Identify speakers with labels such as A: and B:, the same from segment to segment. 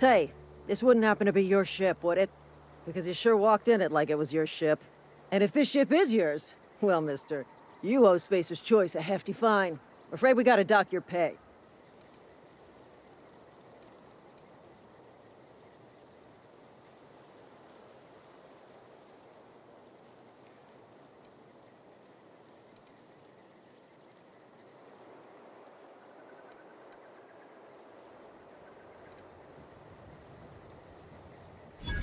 A: say, this wouldn't happen to be your ship, would it? Because you sure walked in it like it was your ship. And if this ship is yours, well, mister, you owe Spacer's Choice a hefty fine. I'm afraid we gotta dock your pay.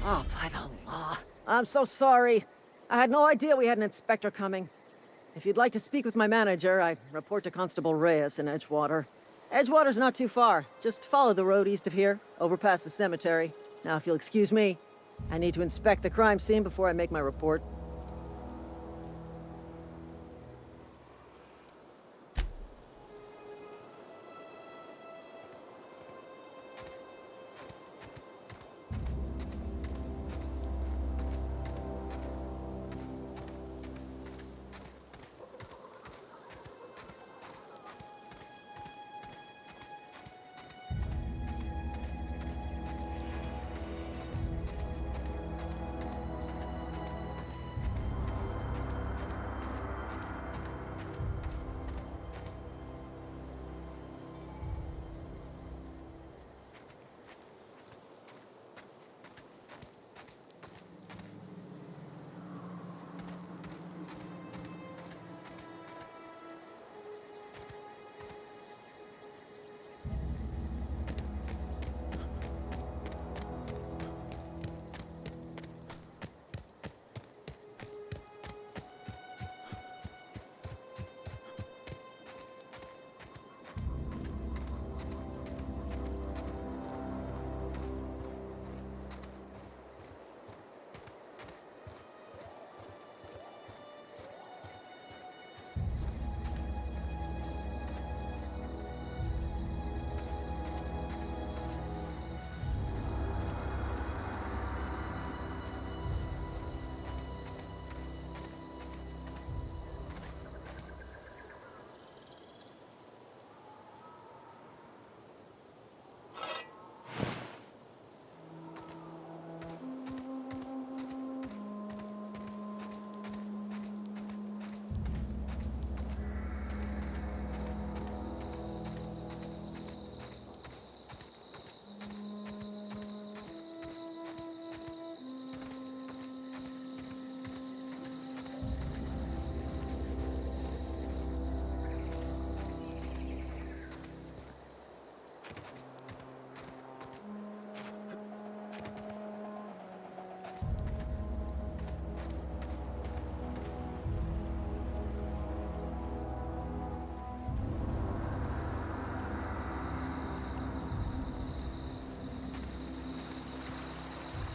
A: Oh, by the law. I'm so sorry. I had no idea we had an inspector coming. If you'd like to speak with my manager, I report to Constable Reyes in Edgewater. Edgewater's not too far. Just follow the road east of here, over past the cemetery. Now, if you'll excuse me, I need to inspect the crime scene before I make my report.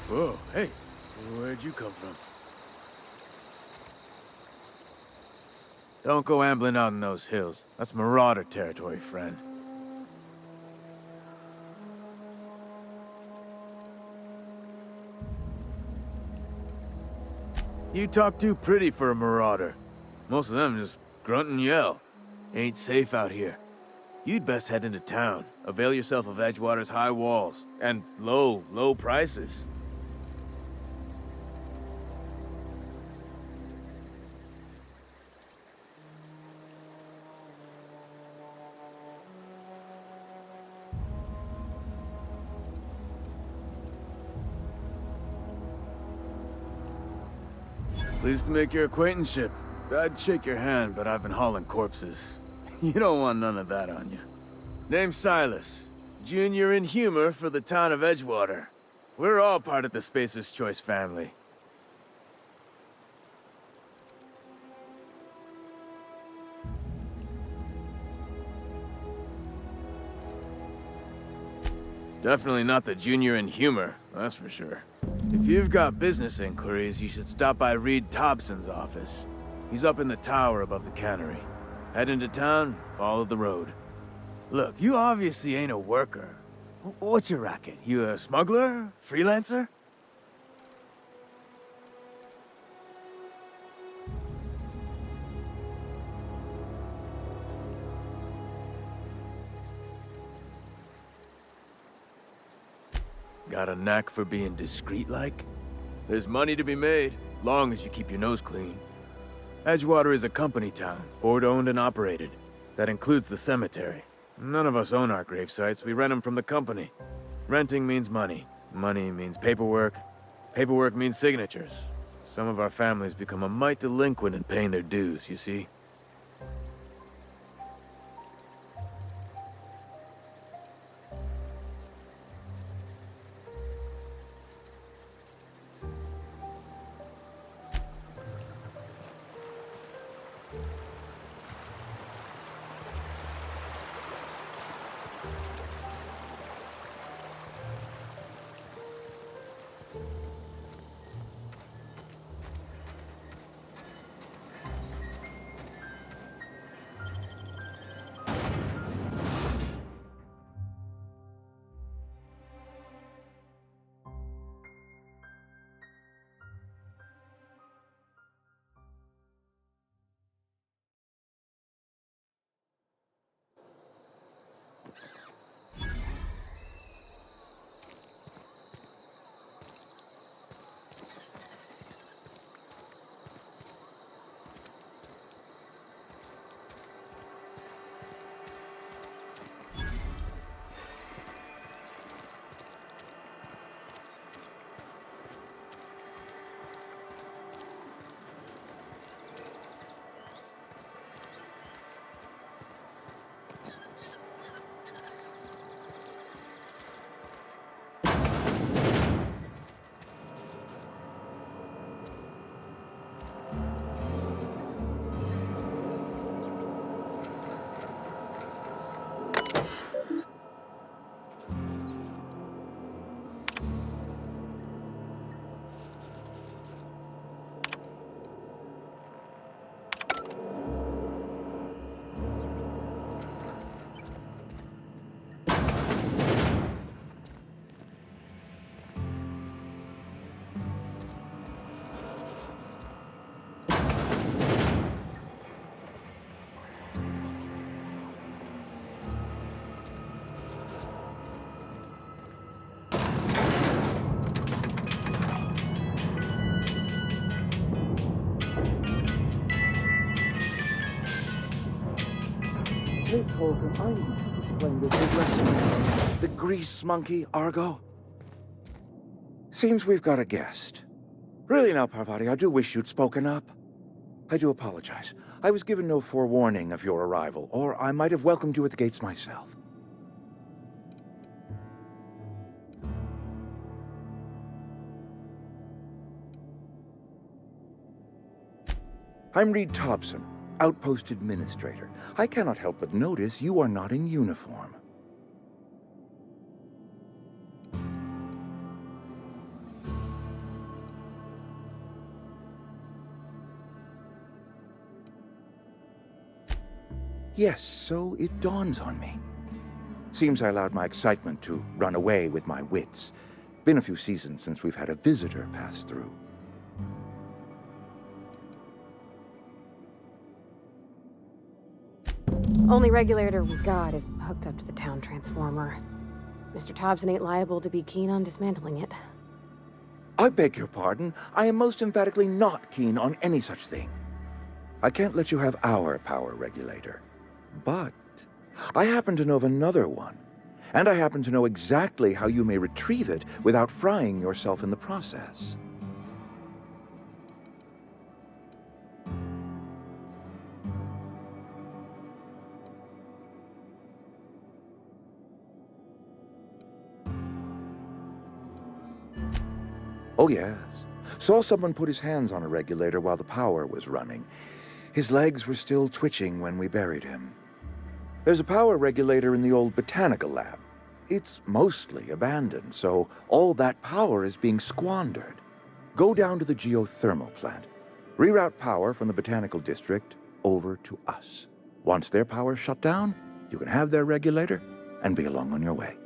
B: Whoa, hey, where'd you come from? Don't go ambling out in those hills. That's Marauder territory, friend. You talk too pretty for a Marauder. Most of them just grunt and yell. Ain't safe out here. You'd best head into town. Avail yourself of Edgewater's high walls. And low prices. Pleased to make your acquaintanceship. I'd shake your hand, but I've been hauling corpses. You don't want none of that on you. Name's Silas. Junior in humor for the town of Edgewater. We're all part of the Spacer's Choice family. Definitely not the junior in humor, that's for sure. If you've got business inquiries, you should stop by Reed Thompson's office. He's up in the tower above the cannery. Head into town, follow the road. Look, you obviously ain't a worker. What's your racket? You a smuggler? Freelancer? Got a knack for being discreet-like? There's money to be made, long as you keep your nose clean. Edgewater is a company town, board-owned and operated. That includes the cemetery. None of us own our grave sites, we rent them from the company. Renting means money. Money means paperwork. Paperwork means signatures. Some of our families become a mite delinquent in paying their dues, you see?
C: The grease monkey, Argo? Seems we've got a guest. Really now, Parvati, I do wish you'd spoken up. I do apologize. I was given no forewarning of your arrival, or I might have welcomed you at the gates myself. I'm Reed Thompson, Outpost Administrator. I cannot help but notice you are not in uniform. Yes, so it dawns on me. Seems I allowed my excitement to run away with my wits. Been a few seasons since we've had a visitor pass through.
D: Only regulator we got is hooked up to the town transformer. Mr. Thompson ain't liable to be keen on dismantling it.
C: I beg your pardon. I am most emphatically not keen on any such thing. I can't let you have our power regulator. But I happen to know of another one. And I happen to know exactly how you may retrieve it without frying yourself in the process. Oh, yes. Saw someone put his hands on a regulator while the power was running. His legs were still twitching when we buried him. There's a power regulator in the old botanical lab. It's mostly abandoned, so all that power is being squandered. Go down to the geothermal plant. Reroute power from the botanical district over to us. Once their power's shut down, you can have their regulator and be along on your way.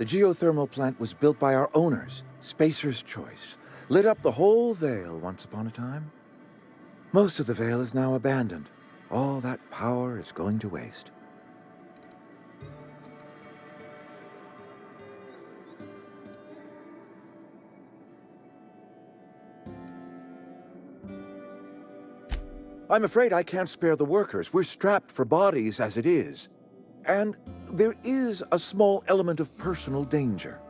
C: The geothermal plant was built by our owners, Spacer's Choice. lit up the whole Vale once upon a time. Most of the Vale is now abandoned. All that power is going to waste. I'm afraid I can't spare the workers. We're strapped for bodies as it is. And there is a small element of personal danger.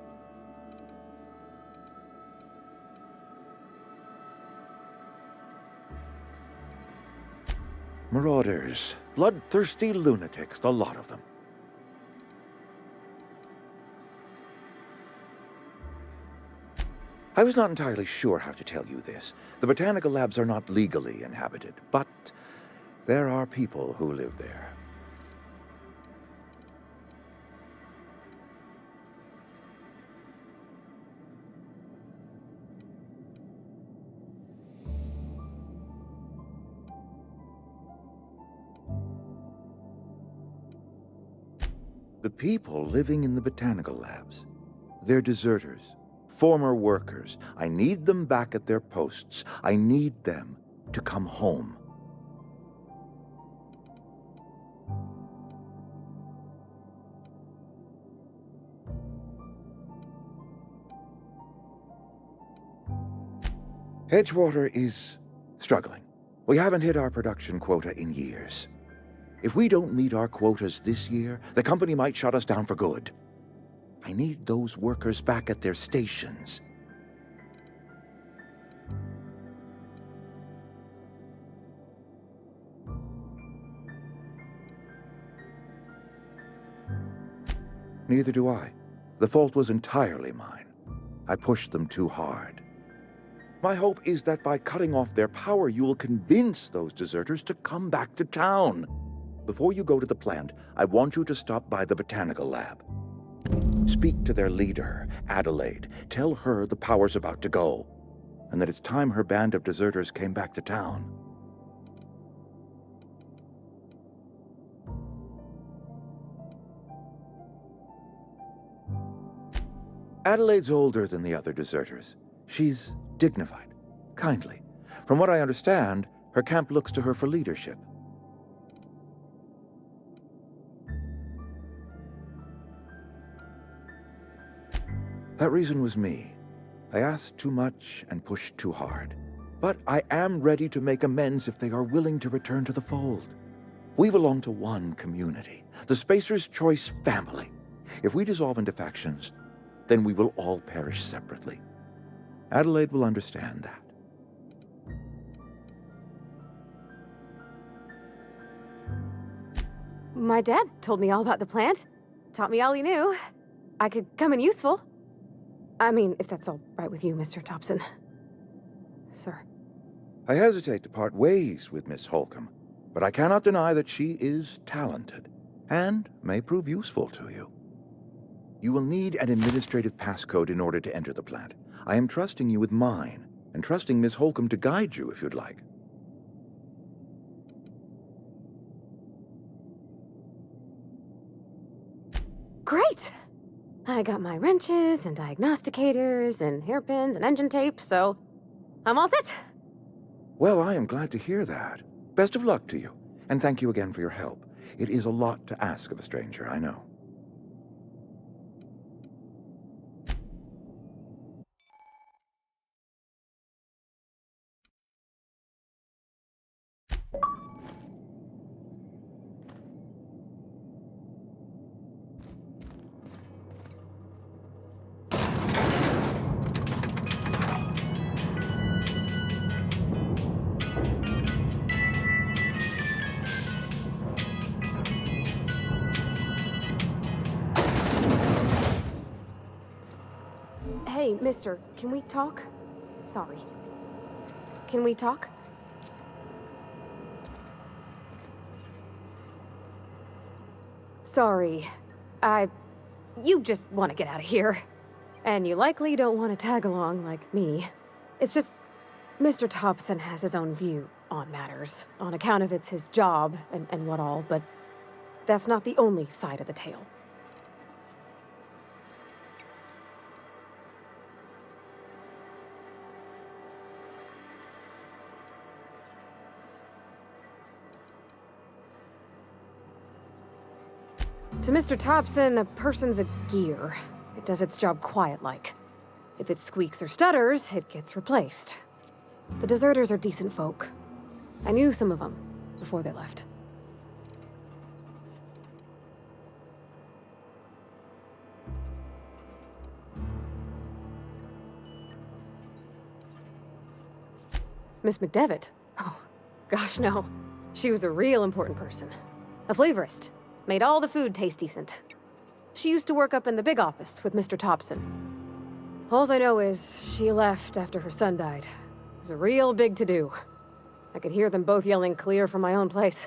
C: Marauders. Bloodthirsty lunatics, a lot of them. I was not entirely sure how to tell you this. The botanical labs are not legally inhabited, but there are people who live there. The people living in the botanical labs, they're deserters. Former workers. I need them back at their posts. I need them to come home. Edgewater is struggling. We haven't hit our production quota in years. If we don't meet our quotas this year, the company might shut us down for good. I need those workers back at their stations. Neither do I. The fault was entirely mine. I pushed them too hard. My hope is that by cutting off their power, you will convince those deserters to come back to town. Before you go to the plant, I want you to stop by the botanical lab. Speak to their leader, Adelaide. Tell her the power's about to go, and that it's time her band of deserters came back to town. Adelaide's older than the other deserters. She's dignified, kindly. From what I understand, her camp looks to her for leadership. That reason was me. I asked too much and pushed too hard. But I am ready to make amends if they are willing to return to the fold. We belong to one community, the Spacer's Choice family. If we dissolve into factions, then we will all perish separately. Adelaide will understand that.
D: My dad told me all about the plant. Taught me all he knew. I could come in useful. I mean, if that's all right with you, Mr. Thompson. Sir.
C: I hesitate to part ways with Miss Holcomb, but I cannot deny that she is talented and may prove useful to you. You will need an administrative passcode in order to enter the plant. I am trusting you with mine, and trusting Miss Holcomb to guide you if you'd like.
D: Great! I got my wrenches and diagnosticators and hairpins and engine tape, so I'm all set.
C: Well, I am glad to hear that. Best of luck to you, and thank you again for your help. It is a lot to ask of a stranger, I know.
D: Hey, mister, can we talk? Sorry. Can we talk? Sorry. You just want to get out of here. And you likely don't want to tag along like me. It's just, Mr. Thompson has his own view on matters, on account of it's his job and what all, but that's not the only side of the tale. To Mr. Thompson, a person's a gear. It does its job quiet-like. If it squeaks or stutters, it gets replaced. The deserters are decent folk. I knew some of them before they left. Miss McDevitt? Oh, gosh, no. She was a real important person. A flavorist. Made all the food taste decent. She used to work up in the big office with Mr. Thompson. All I know is she left after her son died. It was a real big to-do. I could hear them both yelling clear from my own place.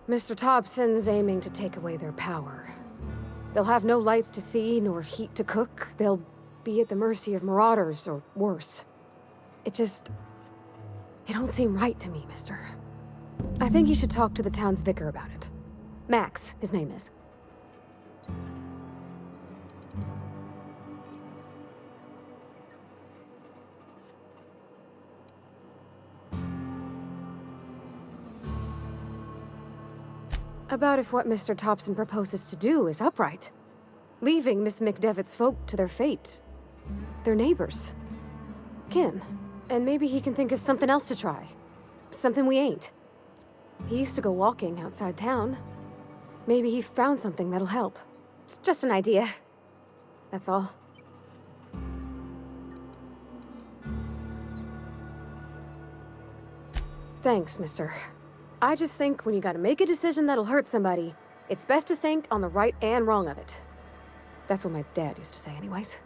D: Mr. Thompson's aiming to take away their power. They'll have no lights to see, nor heat to cook. They'll be at the mercy of marauders, or worse. It don't seem right to me, mister. I think you should talk to the town's vicar about it. Max, his name is. About if what Mr. Thompson proposes to do is upright. Leaving Miss McDevitt's folk to their fate. Their neighbors. Kin. And maybe he can think of something else to try. Something we ain't. He used to go walking outside town. Maybe he found something that'll help. It's just an idea. That's all. Thanks, mister. I just think when you gotta make a decision that'll hurt somebody, it's best to think on the right and wrong of it. That's what my dad used to say anyways.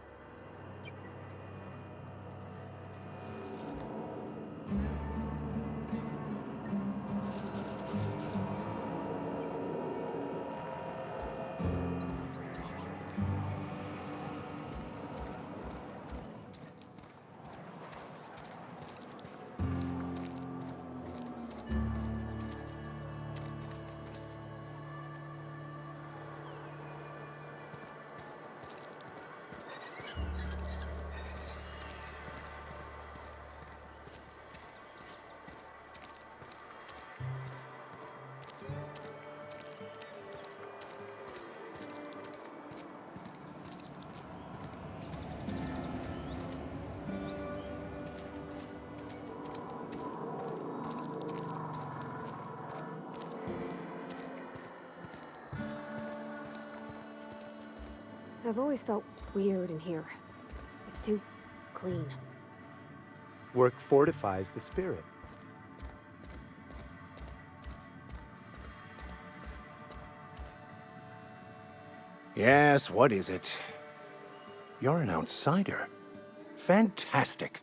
D: I've always felt weird in here. It's too clean.
E: Work fortifies the spirit.
F: Yes, what is it? You're an outsider. Fantastic.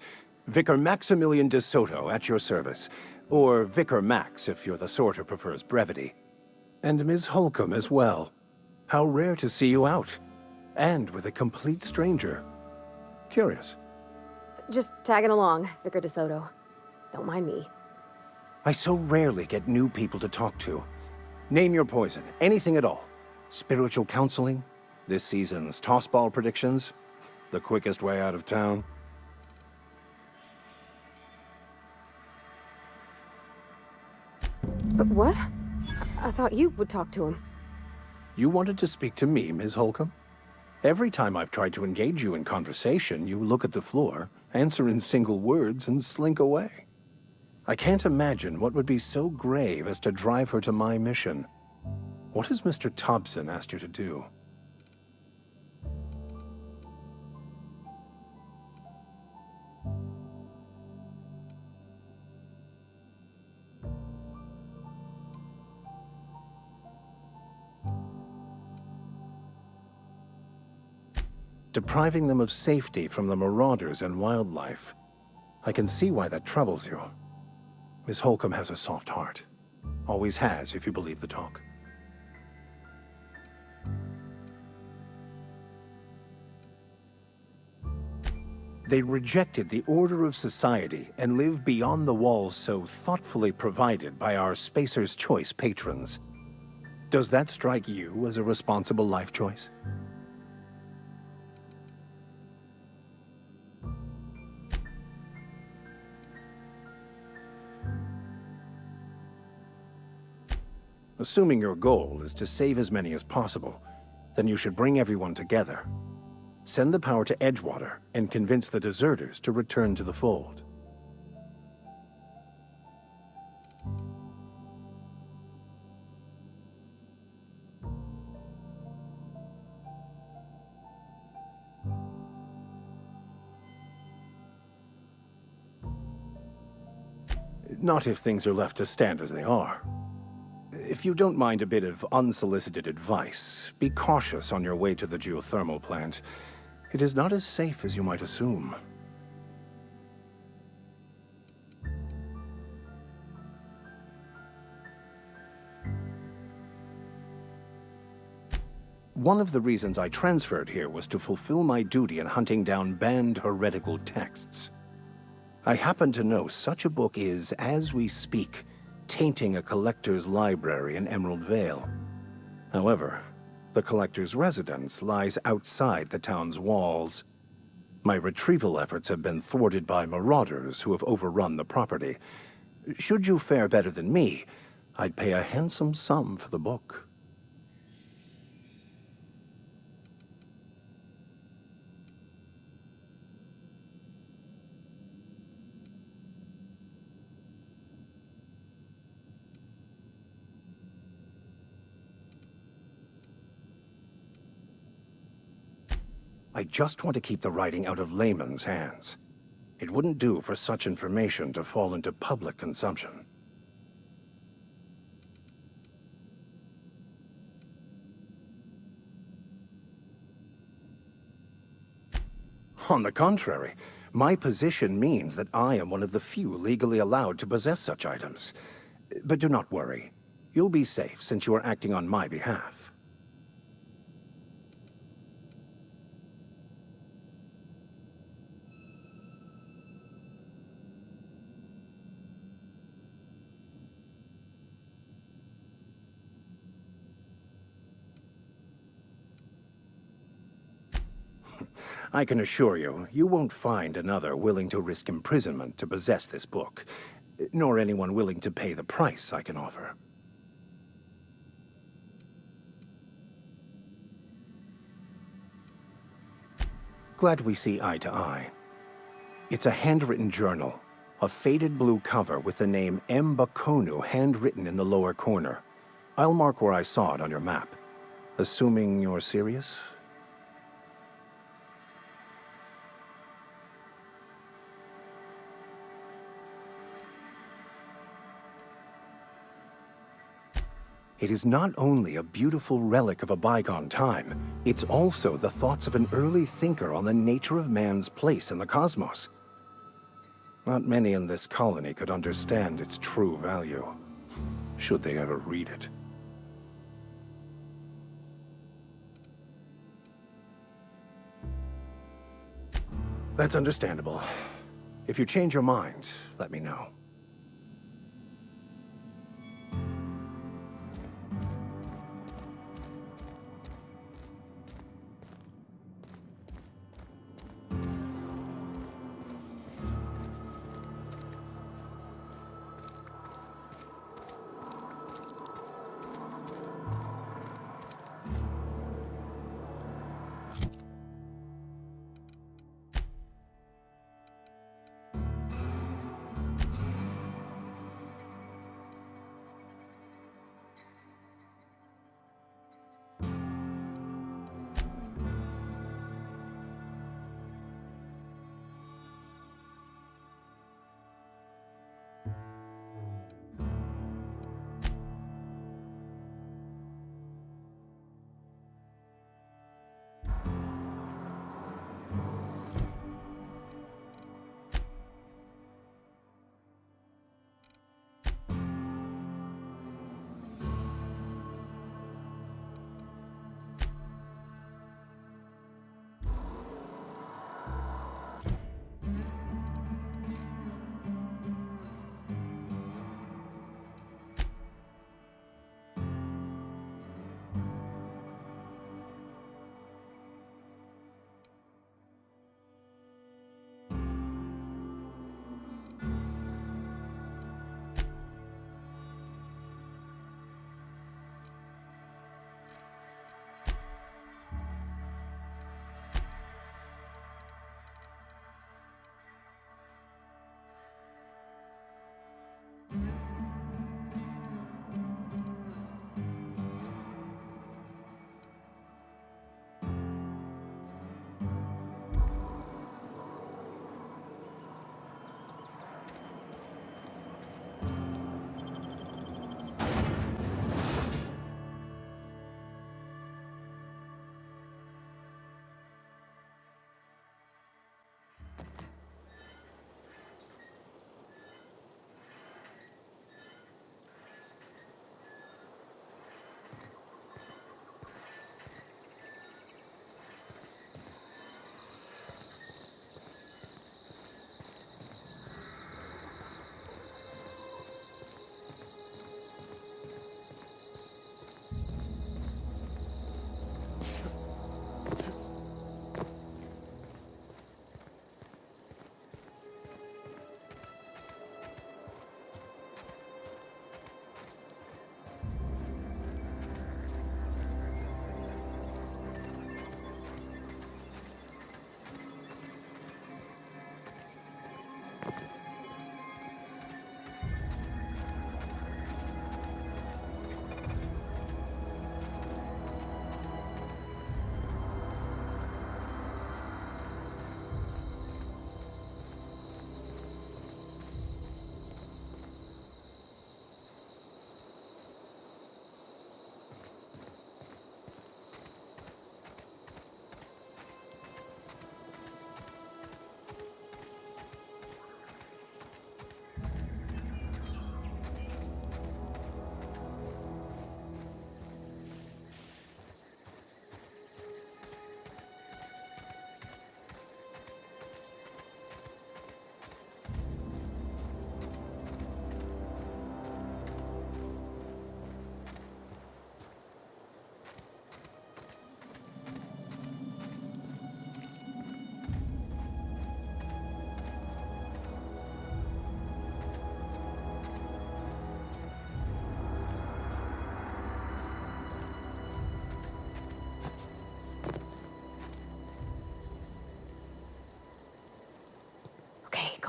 F: Vicar Maximilian de Soto at your service. Or Vicar Max if you're the sort who prefers brevity. And Ms. Holcomb as well. How rare to see you out. And with a complete stranger. Curious.
D: Just tagging along, Vicar DeSoto. Don't mind me.
F: I so rarely get new people to talk to. Name your poison, anything at all. Spiritual counseling, this season's tossball predictions, the quickest way out of town.
D: But what? I thought you would talk to him.
F: You wanted to speak to me, Ms. Holcomb? Every time I've tried to engage you in conversation, you look at the floor, answer in single words, and slink away. I can't imagine what would be so grave as to drive her to my mission. What has Mr. Thompson asked you to do? Depriving them of safety from the marauders and wildlife. I can see why that troubles you. Miss Holcomb has a soft heart. Always has, if you believe the talk. They rejected the order of society and live beyond the walls so thoughtfully provided by our Spacer's Choice patrons. Does that strike you as a responsible life choice? Assuming your goal is to save as many as possible, then you should bring everyone together. Send the power to Edgewater and convince the deserters to return to the fold. Not if things are left to stand as they are. If you don't mind a bit of unsolicited advice, be cautious on your way to the geothermal plant. It is not as safe as you might assume. One of the reasons I transferred here was to fulfill my duty in hunting down banned heretical texts. I happen to know such a book is, as we speak, tainting a collector's library in Emerald Vale. However, the collector's residence lies outside the town's walls. My retrieval efforts have been thwarted by marauders who have overrun the property. Should you fare better than me, I'd pay a handsome sum for the book. I just want to keep the writing out of layman's hands. It wouldn't do for such information to fall into public consumption. On the contrary, my position means that I am one of the few legally allowed to possess such items. But do not worry. You'll be safe since you are acting on my behalf. I can assure you, you won't find another willing to risk imprisonment to possess this book, nor anyone willing to pay the price I can offer. Glad we see eye to eye. It's a handwritten journal, a faded blue cover with the name M'Bakono handwritten in the lower corner. I'll mark where I saw it on your map. Assuming you're serious? It is not only a beautiful relic of a bygone time, it's also the thoughts of an early thinker on the nature of man's place in the cosmos. Not many in this colony could understand its true value, should they ever read it. That's understandable. If you change your mind, let me know.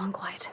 D: gone quiet.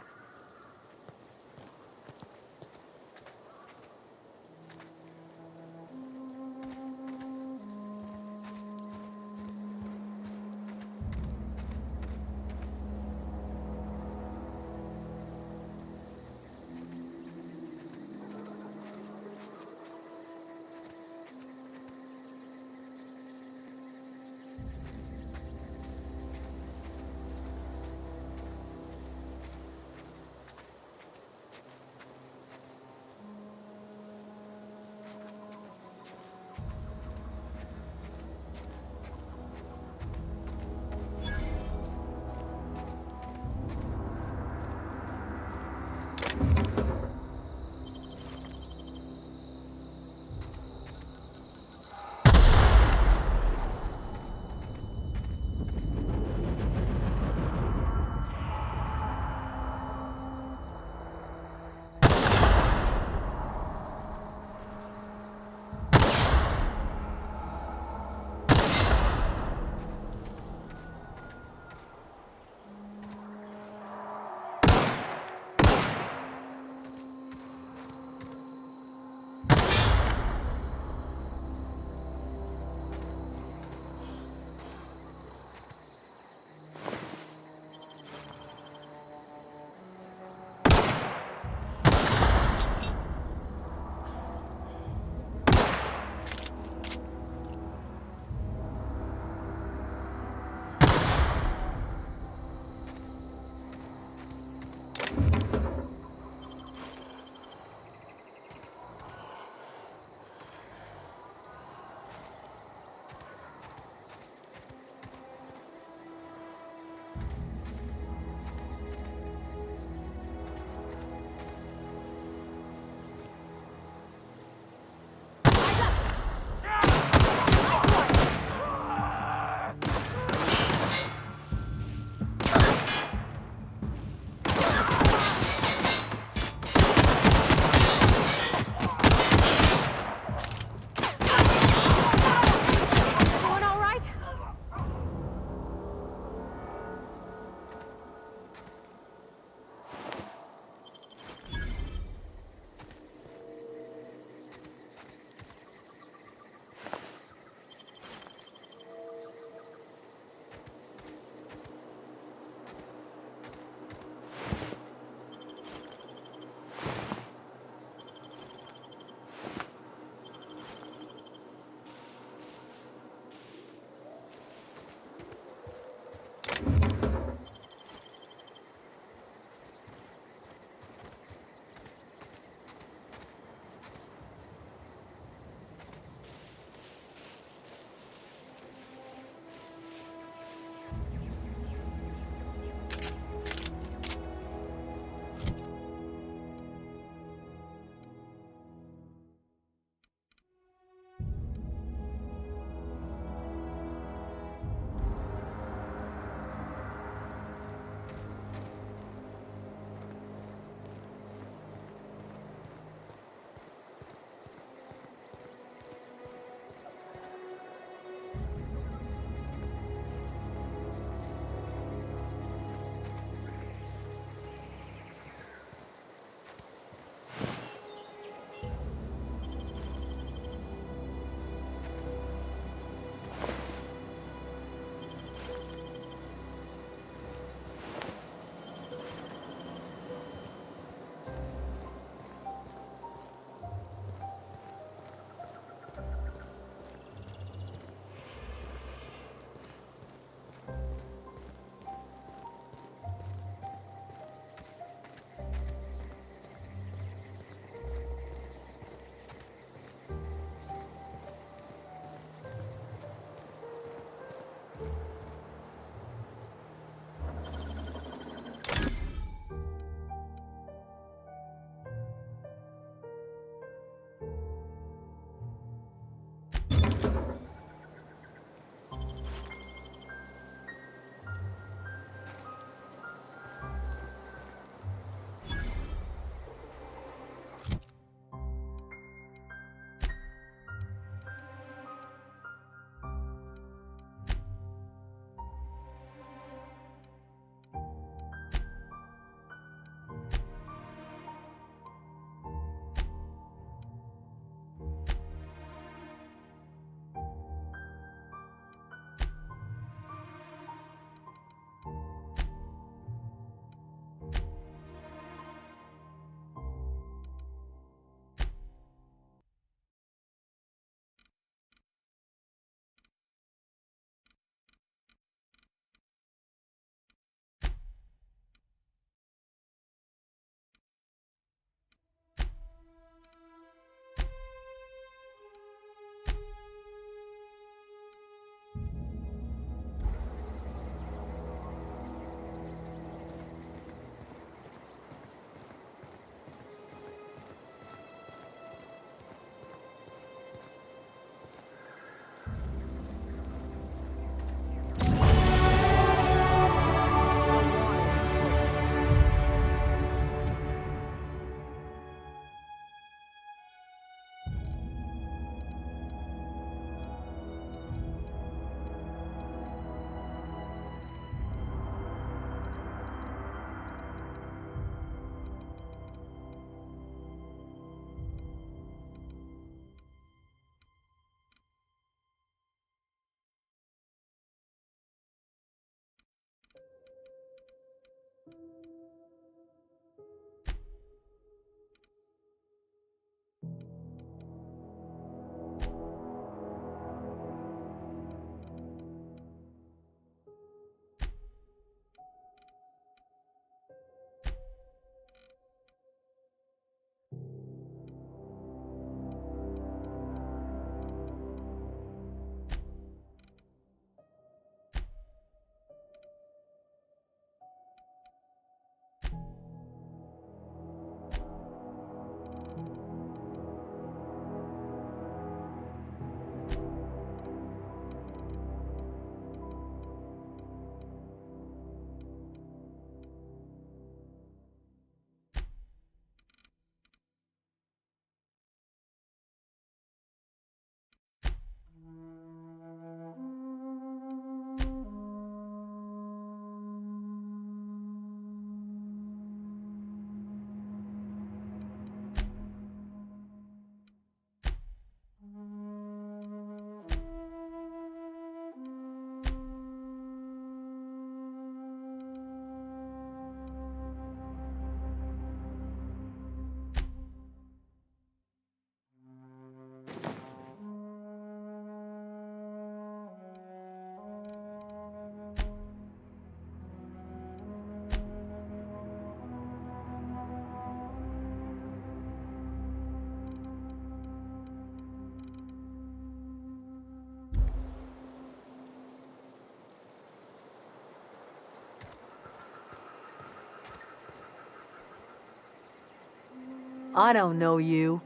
G: I don't know you.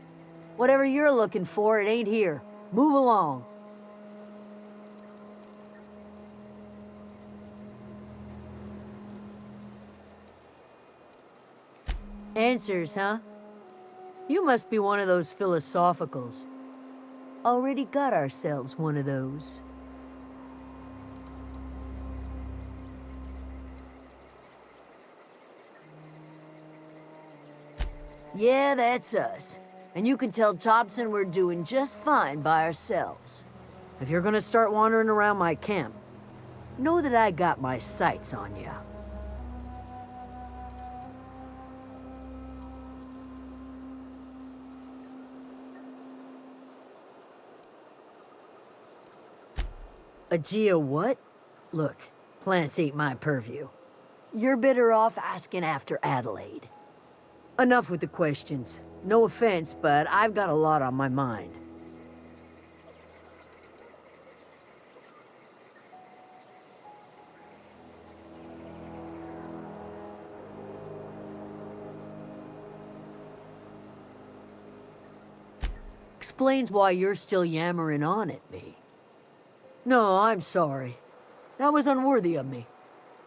G: Whatever you're looking for, it ain't here. Move along. Answers, huh? You must be one of those philosophicals. Already got ourselves one of those. Yeah, that's us. And you can tell Thompson we're doing just fine by ourselves. If you're gonna start wandering around my camp, know that I got my sights on you. Aegea what? Look, plants ain't my purview. You're better off asking after Adelaide. Enough with the questions. No offense, but I've got a lot on my mind. Explains why you're still yammering on at me. No, I'm sorry. That was unworthy of me.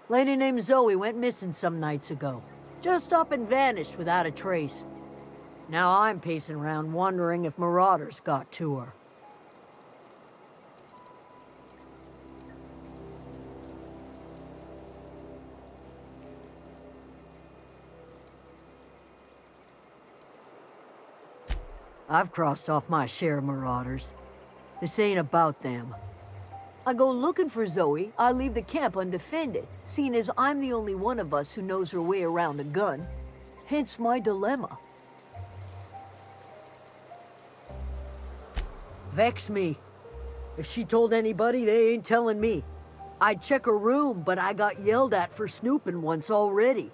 G: Lady named Zoe went missing some nights ago. Just up and vanished without a trace. Now I'm pacing around wondering if marauders got to her. I've crossed off my share of marauders. This ain't about them. I go looking for Zoe, I leave the camp undefended, seeing as I'm the only one of us who knows her way around a gun. Hence my dilemma. Vex me. If she told anybody, they ain't telling me. I'd check her room, but I got yelled at for snooping once already.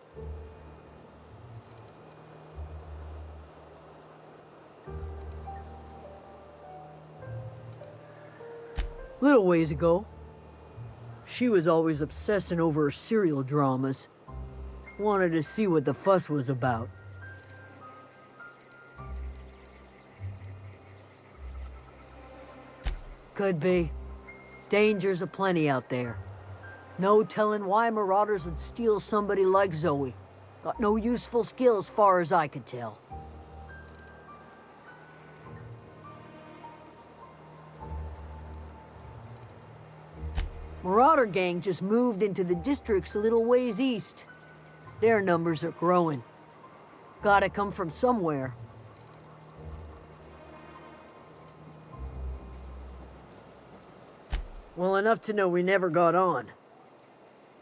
G: Little ways ago, she was always obsessing over her serial dramas. Wanted to see what the fuss was about. Could be. Dangers aplenty out there. No telling why marauders would steal somebody like Zoe. Got no useful skill as far as I could tell. Marauder gang just moved into the districts a little ways east. Their numbers are growing. Gotta come from somewhere. Well, enough to know we never got on.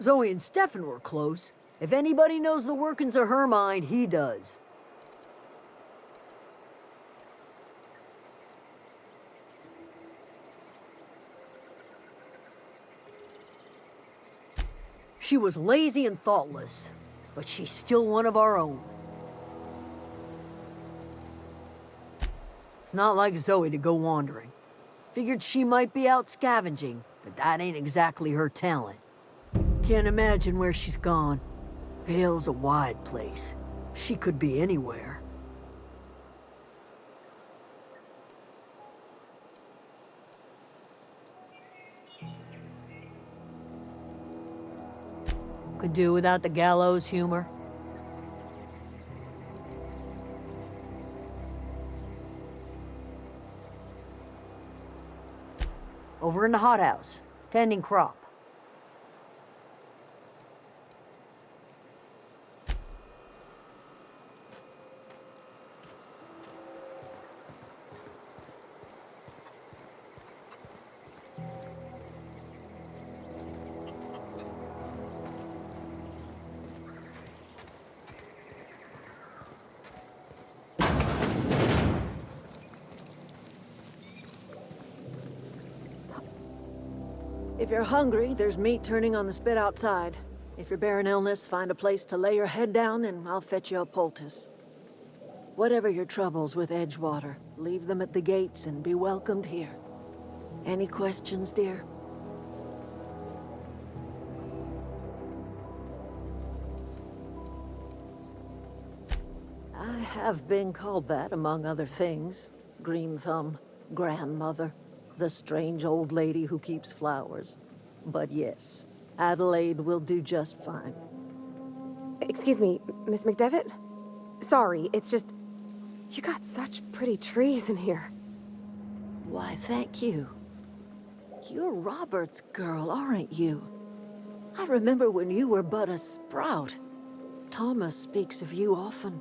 G: Zoe and Stefan were close. If anybody knows the workings of her mind, he does. She was lazy and thoughtless, but she's still one of our own. It's not like Zoe to go wandering. Figured she might be out scavenging, but that ain't exactly her talent. Can't imagine where she's gone. Vale's a wide place. She could be anywhere. Could do without the gallows humor. Over in the hothouse, tending crop.
A: If you're hungry, there's meat turning on the spit outside. If you're bearing illness, find a place to lay your head down and I'll fetch you a poultice. Whatever your troubles with Edgewater, leave them at the gates and be welcomed here. Any questions, dear? Ah, I have been called that, among other things. Green Thumb, grandmother, the strange old lady who keeps flowers. But yes, Adelaide will do just fine.
D: Excuse me, Miss McDevitt? Sorry, it's just... You got such pretty trees in here.
A: Why, thank you. You're Robert's girl, aren't you? I remember when you were but a sprout. Thomas speaks of you often.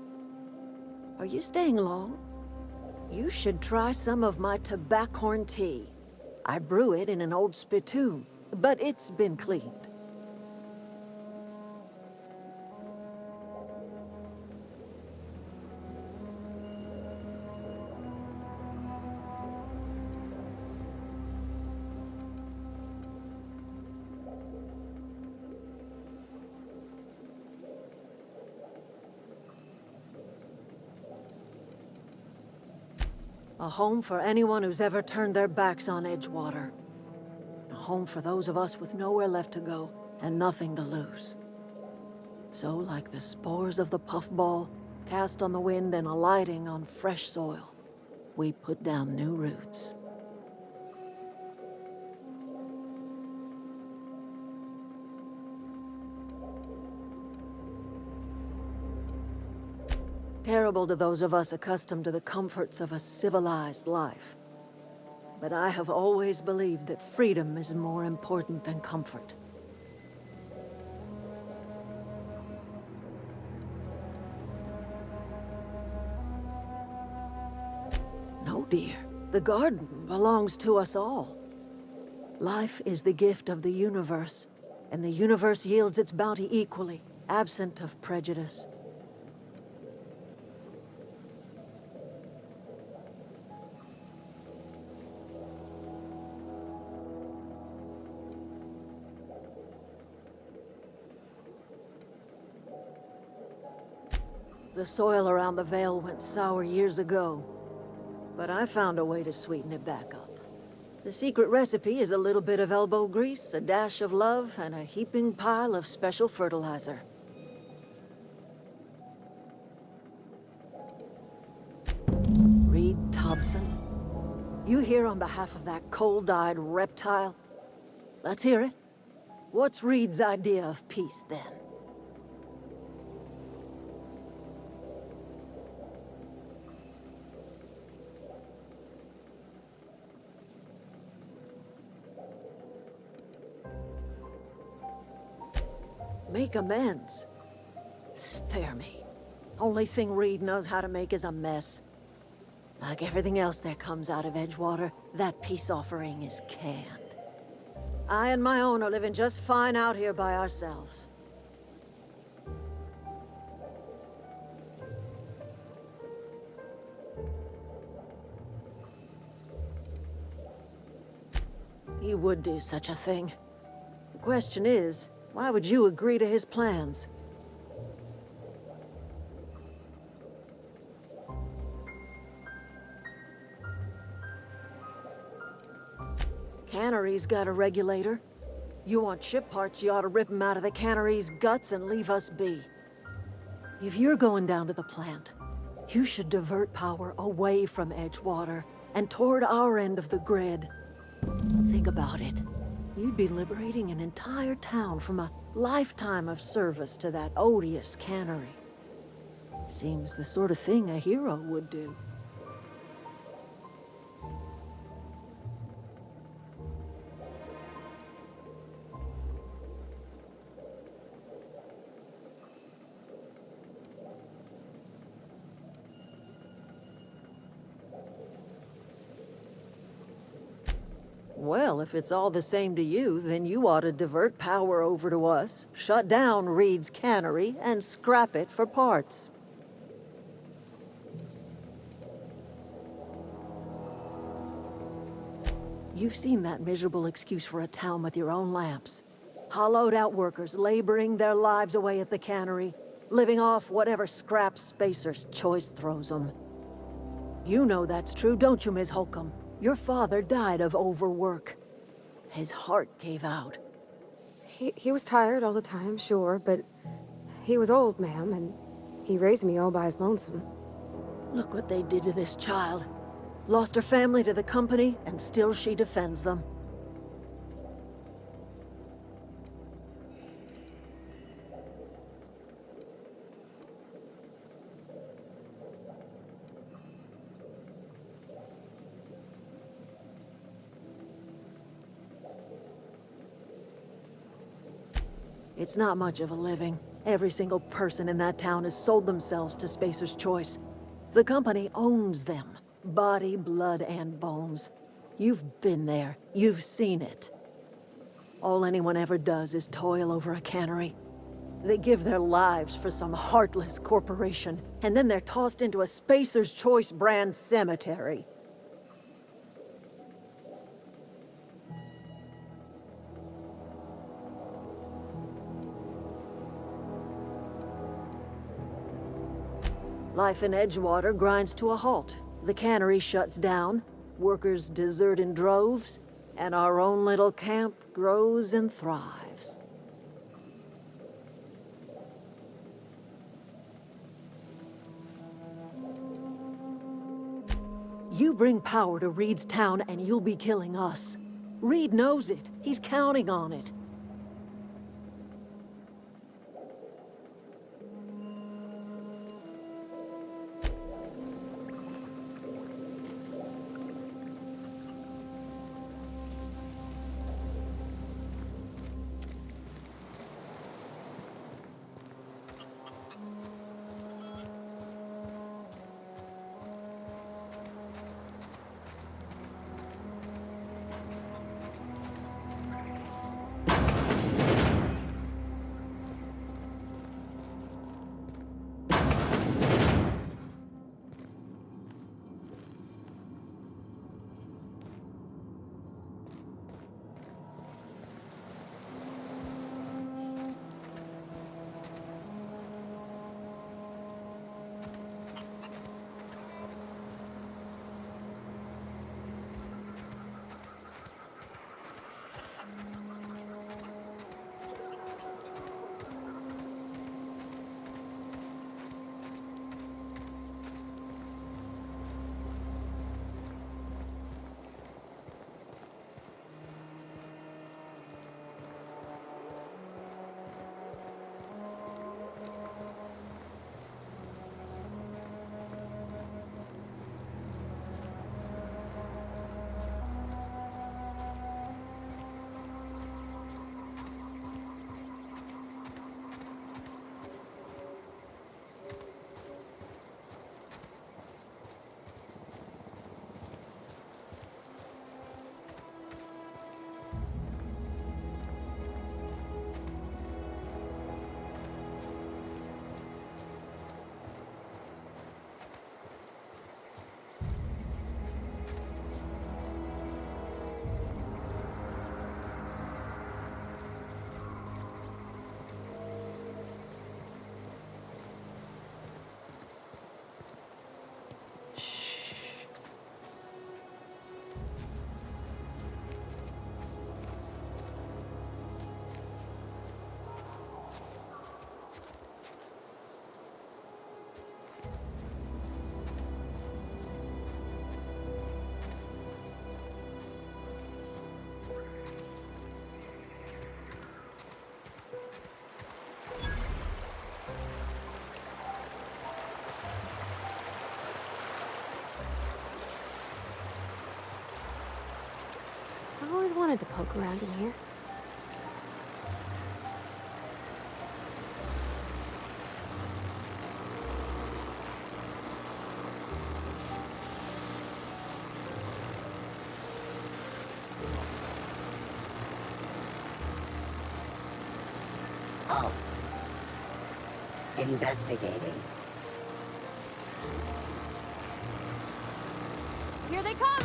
A: Are you staying long? You should try some of my tobaccorn tea. I brew it in an old spittoon, but it's been cleaned. A home for anyone who's ever turned their backs on Edgewater. A home for those of us with nowhere left to go and nothing to lose. So, like the spores of the puffball, cast on the wind and alighting on fresh soil, we put down new roots. Terrible to those of us accustomed to the comforts of a civilized life. But I have always believed that freedom is more important than comfort. No, dear. The garden belongs to us all. Life is the gift of the universe, and the universe yields its bounty equally, absent of prejudice. The soil around the Vale went sour years ago, but I found a way to sweeten it back up. The secret recipe is a little bit of elbow grease, a dash of love, and a heaping pile of special fertilizer. Reed Thompson, you here on behalf of that cold-eyed reptile? Let's hear it. What's Reed's idea of peace, then? Make amends. Spare me. Only thing Reed knows how to make is a mess. Like everything else that comes out of Edgewater, that peace offering is canned. I and my own are living just fine out here by ourselves. He would do such a thing. The question is, why would you agree to his plans? Cannery's got a regulator. You want ship parts, you ought to rip 'em out of the cannery's guts and leave us be. If you're going down to the plant, you should divert power away from Edgewater and toward our end of the grid. Think about it. You'd be liberating an entire town from a lifetime of service to that odious cannery. Seems the sort of thing a hero would do. Well, if it's all the same to you, then you ought to divert power over to us, shut down Reed's cannery, and scrap it for parts. You've seen that miserable excuse for a town with your own lamps. Hollowed out workers laboring their lives away at the cannery, living off whatever scrap Spacer's choice throws them. You know that's true, don't you, Ms. Holcomb? Your father died of overwork. His heart gave out.
D: He was tired all the time, sure, but he was old, ma'am, and he raised me all by his lonesome.
A: Look what they did to this child. Lost her family to the company, and still she defends them. It's not much of a living. Every single person in that town has sold themselves to Spacer's Choice. The company owns them. Body, blood, and bones. You've been there. You've seen it. All anyone ever does is toil over a cannery. They give their lives for some heartless corporation, and then they're tossed into a Spacer's Choice brand cemetery. Life in Edgewater grinds to a halt. The cannery shuts down, workers desert in droves, and our own little camp grows and thrives. You bring power to Reed's town and you'll be killing us. Reed knows it. He's counting on it.
D: I always wanted to poke around in here.
H: Oh. Investigating.
D: Here they come!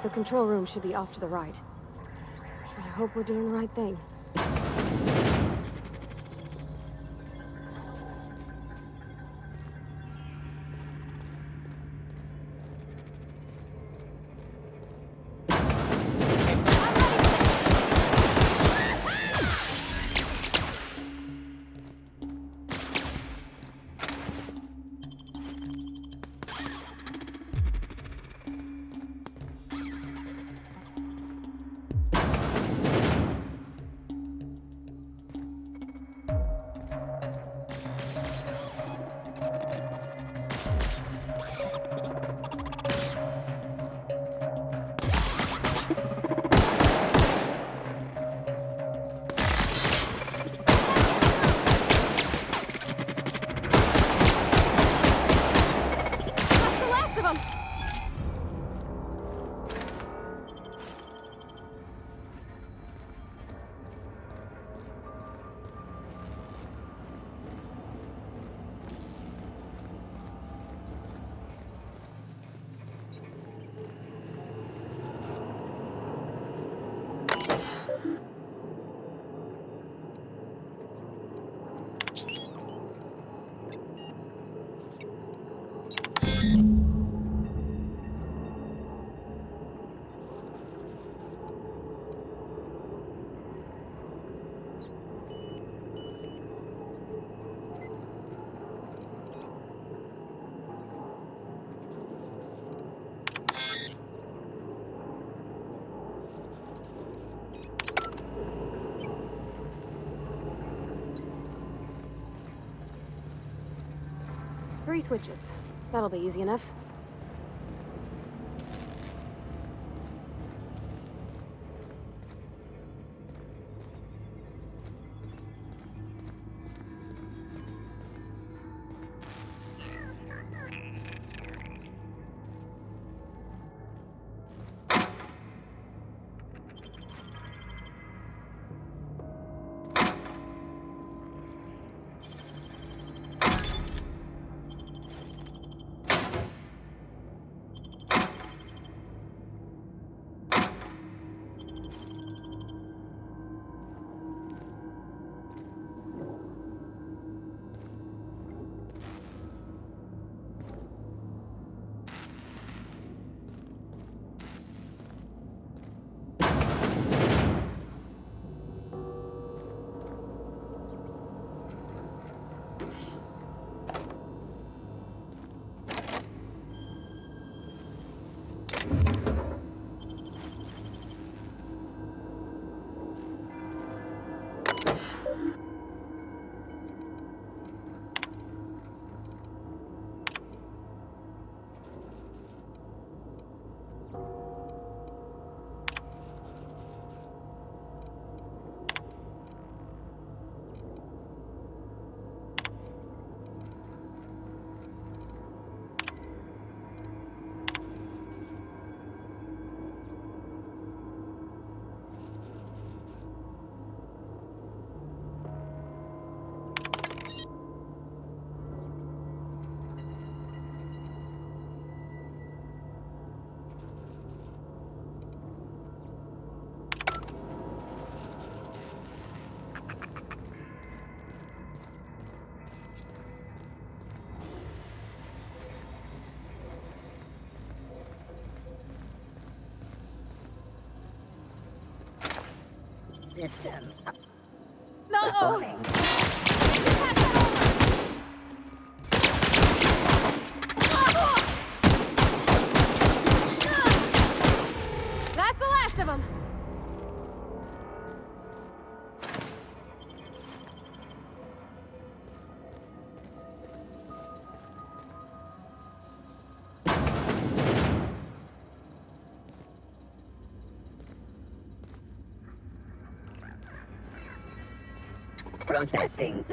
D: The control room should be off to the right. I hope we're doing the right thing. That's the last of them! 3 switches. That'll be easy enough.
H: System.
D: No! That's the last of them!
H: Processing.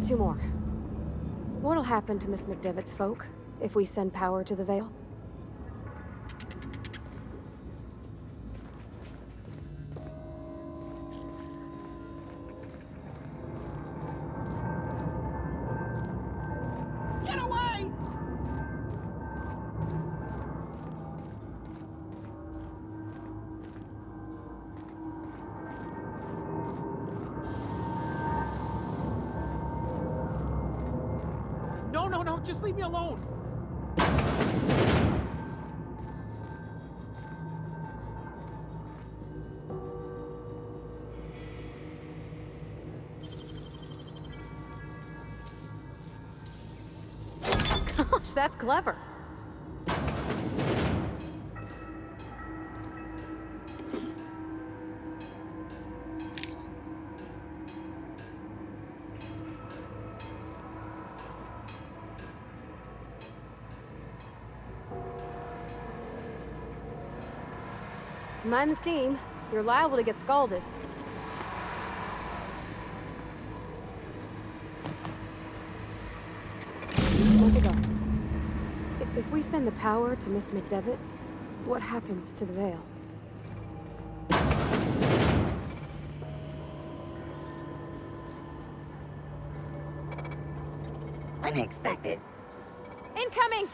D: There's two more. What'll happen to Miss McDevitt's folk if we send power to the Vale?
H: Get away! No, no, no, just leave me alone.
D: Gosh, that's clever. Mind the steam. You're liable to get scalded. Where'd they go? If we send the power to Miss McDevitt, what happens to the Vale?
I: Unexpected.
D: Incoming!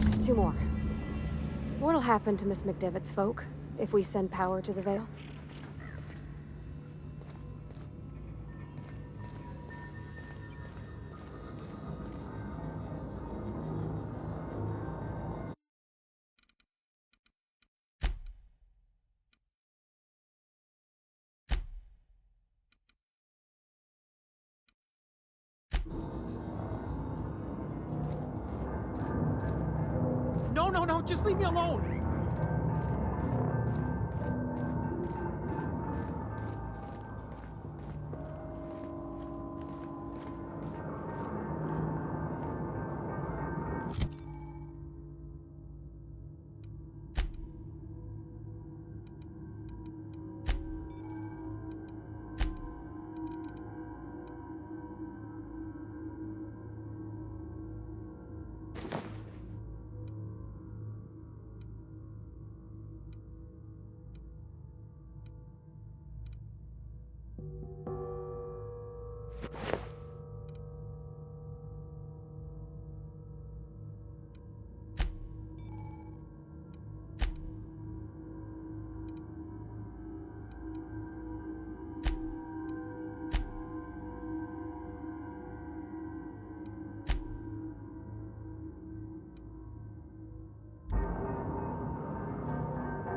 D: There's two more. What'll happen to Miss McDevitt's folk if we send power to the Vale?
H: No, no, no, just leave me alone.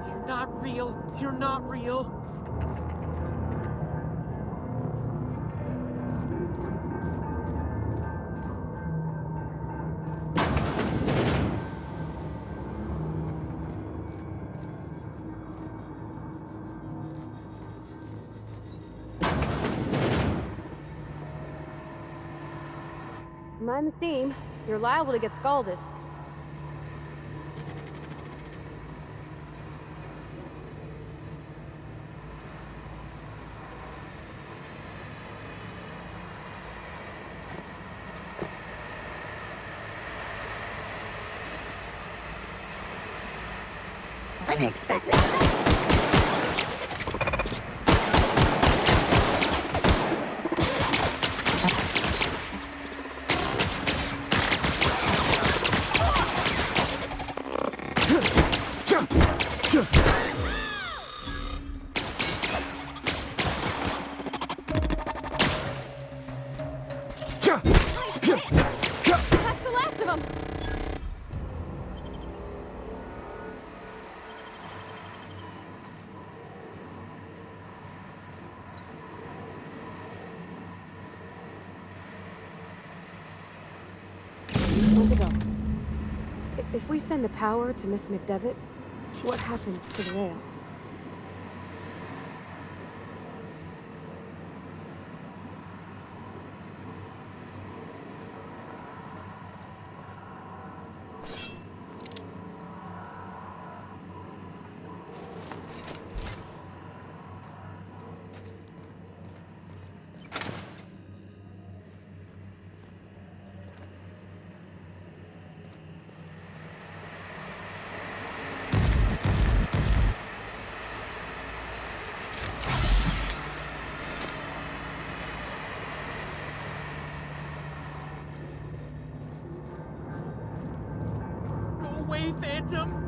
H: You're not real. You're not real.
D: Mind the steam. You're liable to get scalded.
I: unexpected.
D: That's the last of them! Where'd they go? If we send the power to Miss McDevitt, what happens to the rail?
H: Go away, Phantom!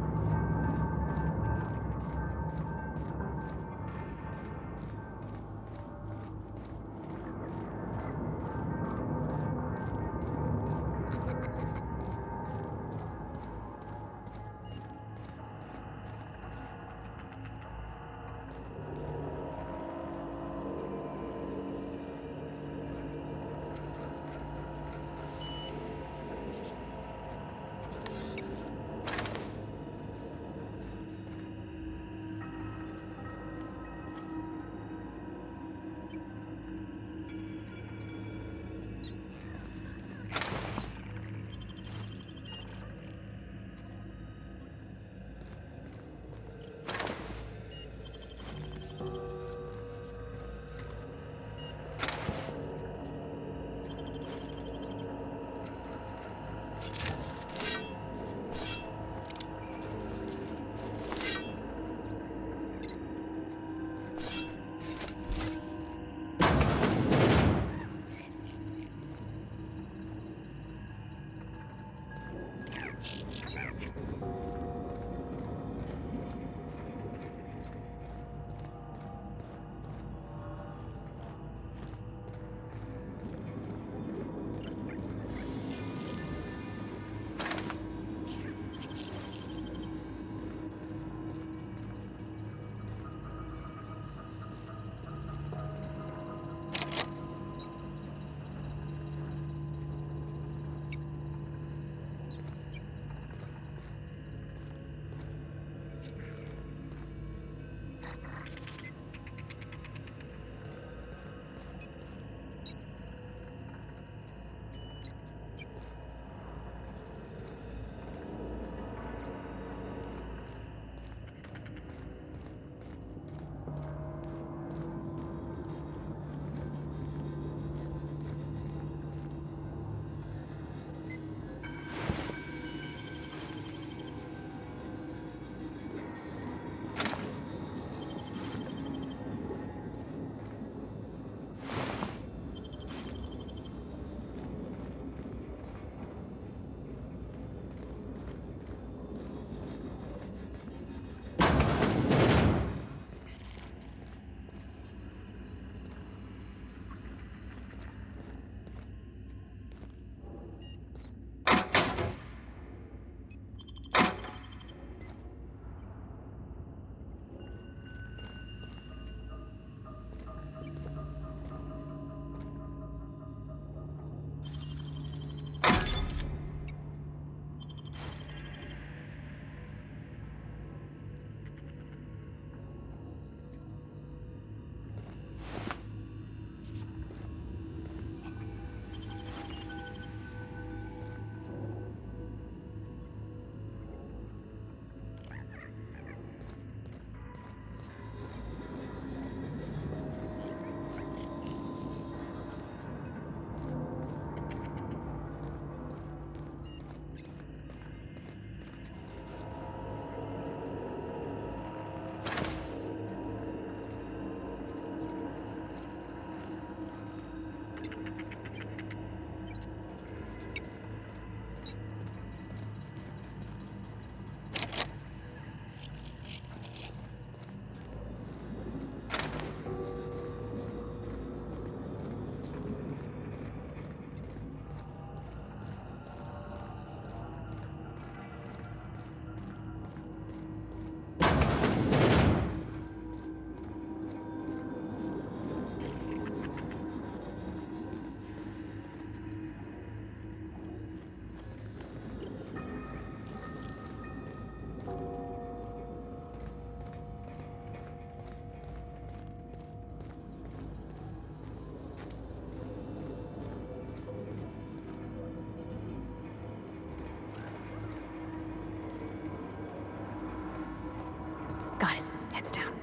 D: Heads down.